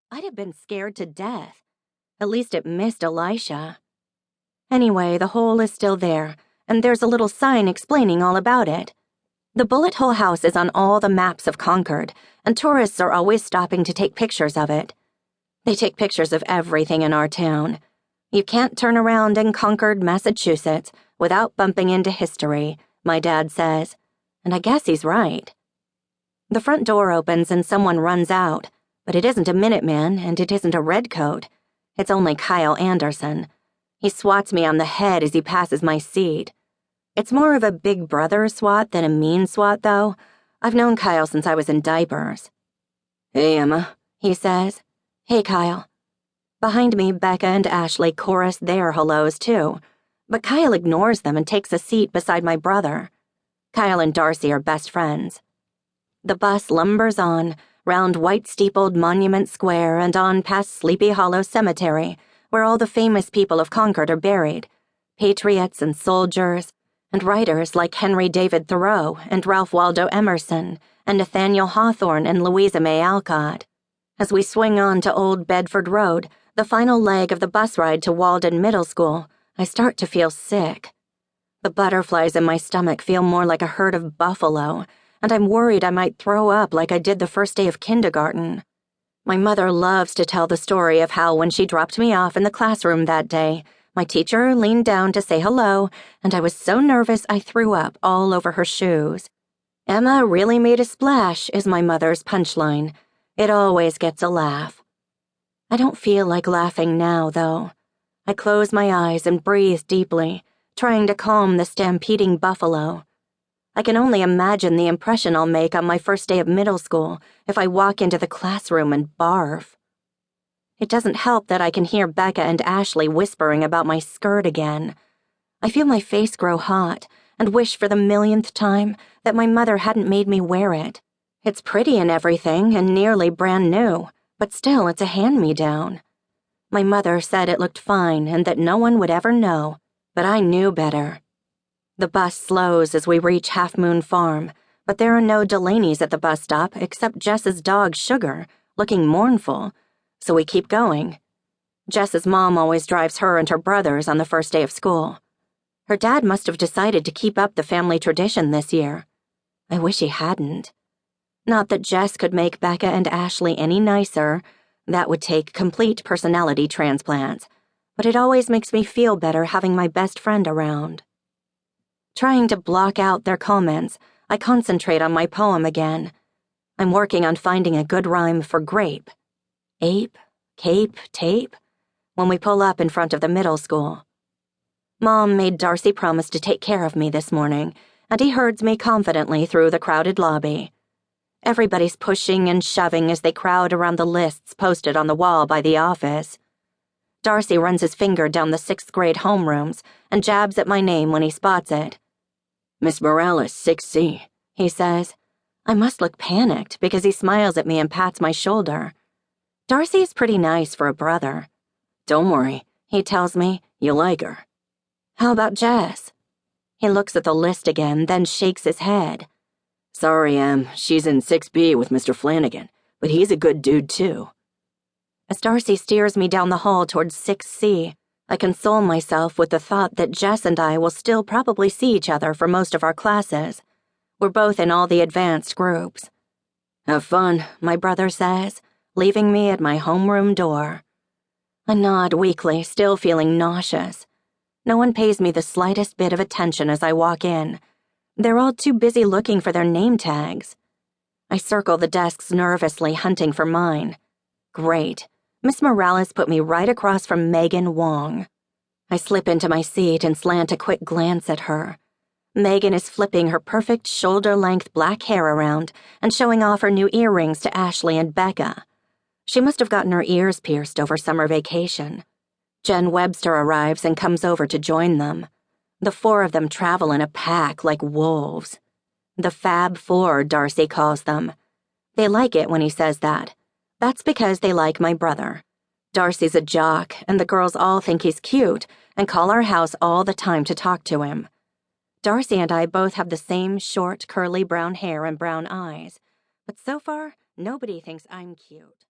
I'd have been scared to death. At least it missed Elisha. Anyway, the hole is still there, and there's a little sign explaining all about it. The bullet hole house is on all the maps of Concord, and tourists are always stopping to take pictures of it. They take pictures of everything in our town. You can't turn around in Concord, Massachusetts, without bumping into history, my dad says, and I guess he's right. The front door opens and someone runs out, but it isn't a Minuteman and it isn't a redcoat. It's only Kyle Anderson. He swats me on the head as he passes my seat. It's more of a big brother swat than a mean swat, though. I've known Kyle since I was in diapers. "Hey, Emma," he says. "Hey, Kyle." Behind me, Becca and Ashley chorus their hellos, too, but Kyle ignores them and takes a seat beside my brother. Kyle and Darcy are best friends. The bus lumbers on, round white-steepled Monument Square and on past Sleepy Hollow Cemetery, where all the famous people of Concord are buried, patriots and soldiers, and writers like Henry David Thoreau and Ralph Waldo Emerson and Nathaniel Hawthorne and Louisa May Alcott. As we swing on to Old Bedford Road, the final leg of the bus ride to Walden Middle School, I start to feel sick. The butterflies in my stomach feel more like a herd of buffalo, and I'm worried I might throw up like I did the first day of kindergarten. My mother loves to tell the story of how when she dropped me off in the classroom that day, my teacher leaned down to say hello, and I was so nervous I threw up all over her shoes. "Emma really made a splash," is my mother's punchline. It always gets a laugh. I don't feel like laughing now, though. I close my eyes and breathe deeply, trying to calm the stampeding buffalo. I can only imagine the impression I'll make on my first day of middle school if I walk into the classroom and barf. It doesn't help that I can hear Becca and Ashley whispering about my skirt again. I feel my face grow hot and wish for the millionth time that my mother hadn't made me wear it. It's pretty and everything and nearly brand new, but still it's a hand-me-down. My mother said it looked fine and that no one would ever know, but I knew better. The bus slows as we reach Half Moon Farm, but there are no Delaney's at the bus stop except Jess's dog Sugar, looking mournful, so we keep going. Jess's mom always drives her and her brothers on the first day of school. Her dad must have decided to keep up the family tradition this year. I wish he hadn't. Not that Jess could make Becca and Ashley any nicer. That would take complete personality transplants, but it always makes me feel better having my best friend around. Trying to block out their comments, I concentrate on my poem again. I'm working on finding a good rhyme for grape. Ape, cape, tape, when we pull up in front of the middle school. Mom made Darcy promise to take care of me this morning, and he herds me confidently through the crowded lobby. Everybody's pushing and shoving as they crowd around the lists posted on the wall by the office. Darcy runs his finger down the 6th grade homerooms and jabs at my name when he spots it. "Miss Morales, 6C, he says. I must look panicked because he smiles at me and pats my shoulder. Darcy is pretty nice for a brother. "Don't worry," he tells me, "you'll like her." "How about Jess?" He looks at the list again, then shakes his head. "Sorry, Em, she's in 6B with Mr. Flanagan, but he's a good dude, too." As Darcy steers me down the hall towards 6C, I console myself with the thought that Jess and I will still probably see each other for most of our classes. We're both in all the advanced groups. "Have fun," my brother says, leaving me at my homeroom door. I nod weakly, still feeling nauseous. No one pays me the slightest bit of attention as I walk in. They're all too busy looking for their name tags. I circle the desks nervously, hunting for mine. Great. Miss Morales put me right across from Megan Wong. I slip into my seat and slant a quick glance at her. Megan is flipping her perfect shoulder-length black hair around and showing off her new earrings to Ashley and Becca. She must have gotten her ears pierced over summer vacation. Jen Webster arrives and comes over to join them. The 4 of them travel in a pack like wolves. The Fab Four, Darcy calls them. They like it when he says that. That's because they like my brother. Darcy's a jock, and the girls all think he's cute and call our house all the time to talk to him. Darcy and I both have the same short, curly brown hair and brown eyes, but so far, nobody thinks I'm cute.